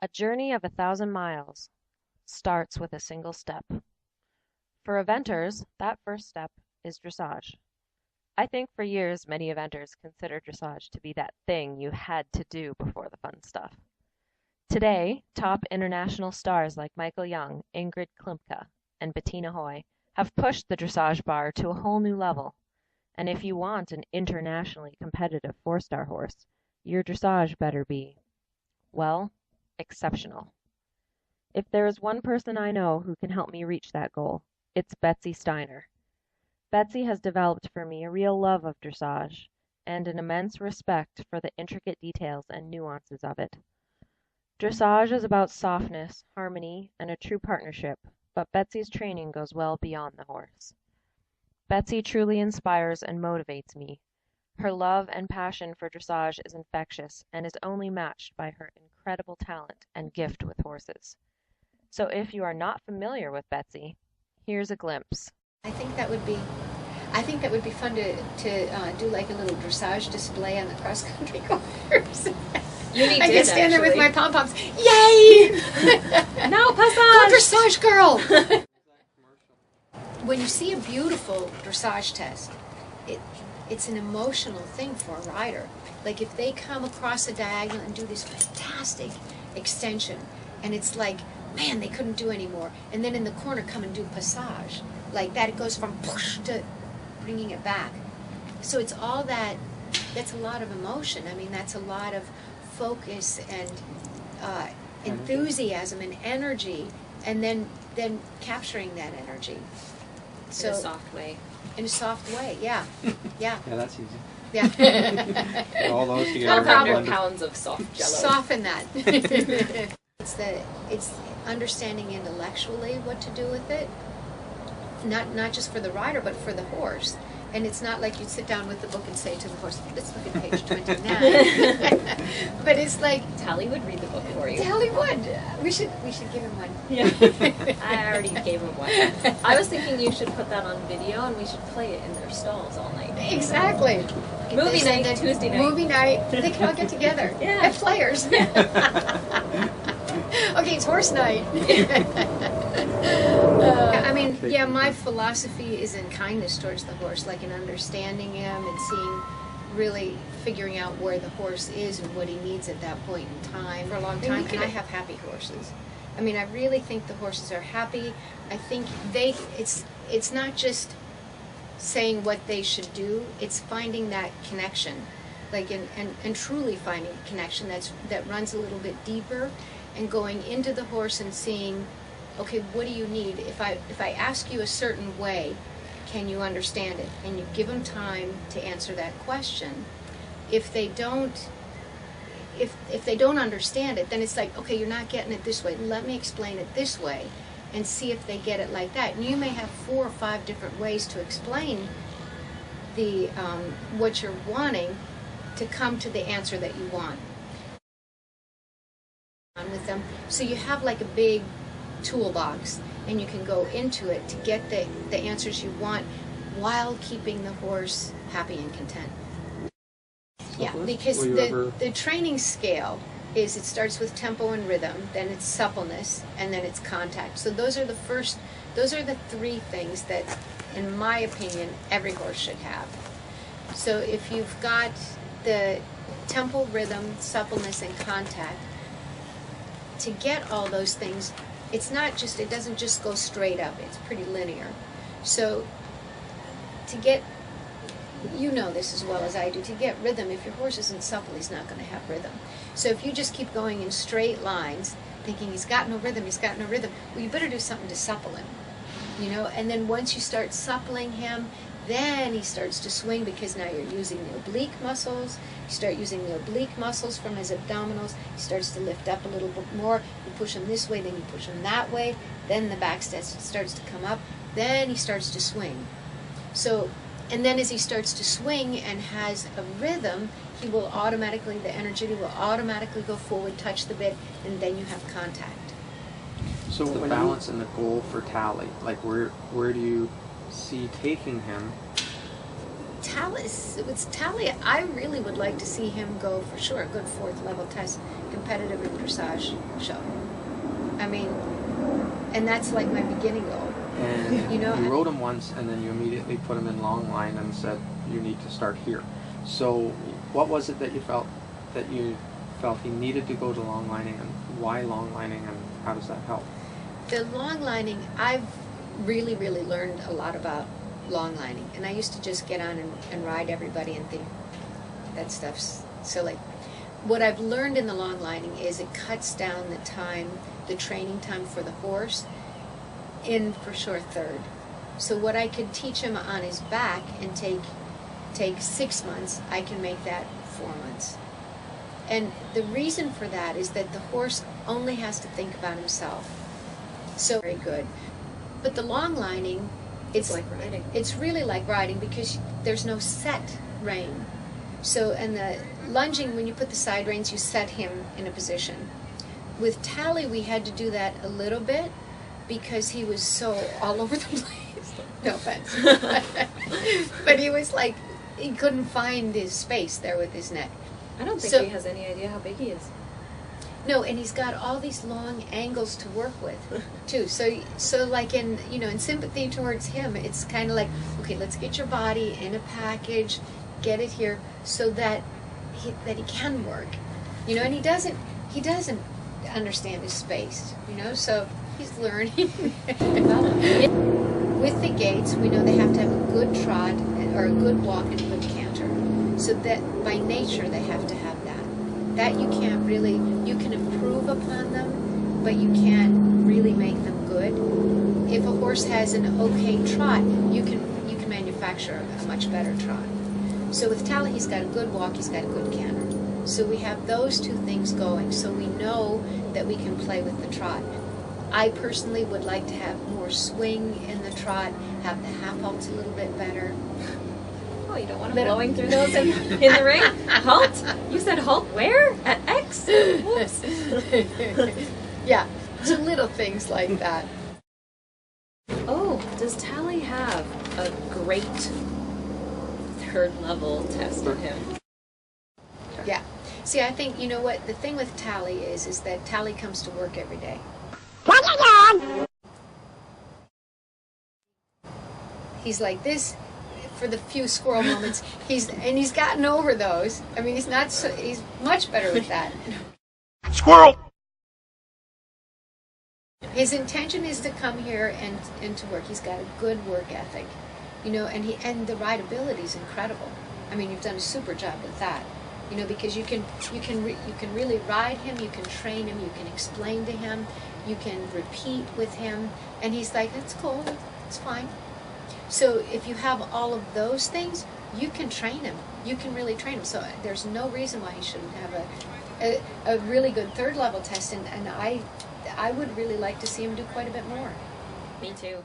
A journey of 1,000 miles starts with a single step. For eventers, that first step is dressage. I think for years many eventers considered dressage to be that thing you had to do before the fun stuff. Today, top international stars like Michael Young, Ingrid Klimke, and Bettina Hoy have pushed the dressage bar to a whole new level. And if you want an internationally competitive four-star horse, your dressage better be, well, exceptional. If there is one person I know who can help me reach that goal, it's Betsy Steiner. Betsy has developed for me a real love of dressage and an immense respect for the intricate details and nuances of it. Dressage is about softness, harmony, and a true partnership, but Betsy's training goes well beyond the horse. Betsy truly inspires and motivates me. Her love and passion for dressage is infectious and is only matched by her incredible talent and gift with horses. So if you are not familiar with Betsy, here's a glimpse. I think that would be fun to do like a little dressage display on the cross country course. You need I to can stand there with actually. my pom poms. Yay! No, Go passage! dressage girl! When you see a beautiful dressage test, it's an emotional thing for a rider. Like if they come across a diagonal and do this fantastic extension, and it's like, man, they couldn't do any more. And then in the corner come and do passage. Like that, it goes from push to bringing it back. So it's all that, that's a lot of emotion. I mean, that's a lot of focus and enthusiasm and energy, and then capturing that energy. So, In a soft way. in a soft way, yeah. Yeah. Yeah, that's easy. Yeah. Put all those together. 1,200 blend it. pounds of soft jello. Soften that. It's understanding intellectually what to do with it. Not just for the rider, but for the horse. And it's not like you sit down with the book and say to the horse, let's look at page 29. But it's like, Tally would read the book for you. Tally would. We should give him one. Yeah. I already gave him one. I was thinking you should put that on video and we should play it in their stalls all night. Exactly. Movie This night, and then Tuesday night. Movie night. They can all get together. Yeah. Have players. Okay, it's horse night. I mean, yeah, my philosophy is in kindness towards the horse, like in understanding him and seeing, really figuring out where the horse is and what he needs at that point in time. For a long time, and I have happy horses. I mean, I really think the horses are happy. I think it's not just saying what they should do, it's finding that connection, like and truly finding a connection that runs a little bit deeper, and going into the horse and seeing, okay, what do you need? If I ask you a certain way, can you understand it? And you give them time to answer that question. If they don't understand it, then it's like, okay, you're not getting it this way. Let me explain it this way, and see if they get it like that. And you may have 4 or 5 different ways to explain the what you're wanting to come to the answer that you want. With them, so you have like a big toolbox, and you can go into it to get the answers you want while keeping the horse happy and content. Yeah, because the training scale is, it starts with tempo and rhythm, then it's suppleness, and then it's contact. So those are the 3 things that, in my opinion, every horse should have. So if you've got the tempo, rhythm, suppleness, and contact, to get all those things, it doesn't just go straight up, it's pretty linear. So to get, you know this as well as I do, to get rhythm, if your horse isn't supple, he's not going to have rhythm. So if you just keep going in straight lines, thinking he's got no rhythm, well, you better do something to supple him, and then once you start suppling him, then he starts to swing, because now you're using the oblique muscles. You start using the oblique muscles from his abdominals. He starts to lift up a little bit more. You push him this way, then you push him that way. Then the back starts to come up. Then he starts to swing. So, and then as he starts to swing and has a rhythm, the energy will automatically go forward, touch the bit, and then you have contact. So the balance and the goal for Tally, like where do you see taking him with Tally, I really would like to see him go for sure a good 4th level test, competitive in dressage show. I mean, and that's like my beginning goal. And You know, you rode him once, and then you immediately put him in long line and said you need to start here. So, what was it that you felt he needed to go to long lining, and why long lining, and how does that help? The long lining, I've really, really learned a lot about long lining, and I used to just get on and ride everybody and think that stuff's silly. What I've learned in the long lining is it cuts down the time, the training time for the horse in for sure 1/3. So what I could teach him on his back and take 6 months, I can make that 4 months. And the reason for that is that the horse only has to think about himself. So very good. But the long lining, It's like riding. it's really like riding because there's no set rein. So, and the lunging, when you put the side reins, you set him in a position. With Tally, we had to do that a little bit because he was so all over the place. No offense. But he was like, he couldn't find his space there with his neck. I don't think So- he has any idea how big he is. No, and he's got all these long angles to work with, too. So like in sympathy towards him, it's kind of like, okay, let's get your body in a package, get it here, so that he can work, and he doesn't understand his space, so he's learning. With the gaits, we know they have to have a good trot or a good walk and a good canter, so that by nature they have to have that. That you can't really, you can improve upon them, but you can't really make them good. If a horse has an okay trot, you can manufacture a much better trot. So with Tally, he's got a good walk, he's got a good canter. So we have those two things going, so we know that we can play with the trot. I personally would like to have more swing in the trot, have the half halts a little bit better. Oh, you don't want him blowing through those in the ring? Halt? You said halt where? At X? Whoops. Yeah, so little things like that. Oh, does Tally have a great 3rd level test in him? Yeah. See, I think, you know what, the thing with Tally is that Tally comes to work every day. He's like this for the few squirrel moments. He's gotten over those. I mean, he's much better with that. Squirrel! His intention is to come here and to work. He's got a good work ethic, and the rideability is incredible. I mean, you've done a super job with that, because you can really ride him, you can train him, you can explain to him, you can repeat with him, and he's like, it's cool, it's fine. So if you have all of those things, you can train him. You can really train him. So there's no reason why he shouldn't have a really good 3rd level test, and I would really like to see him do quite a bit more. Me too.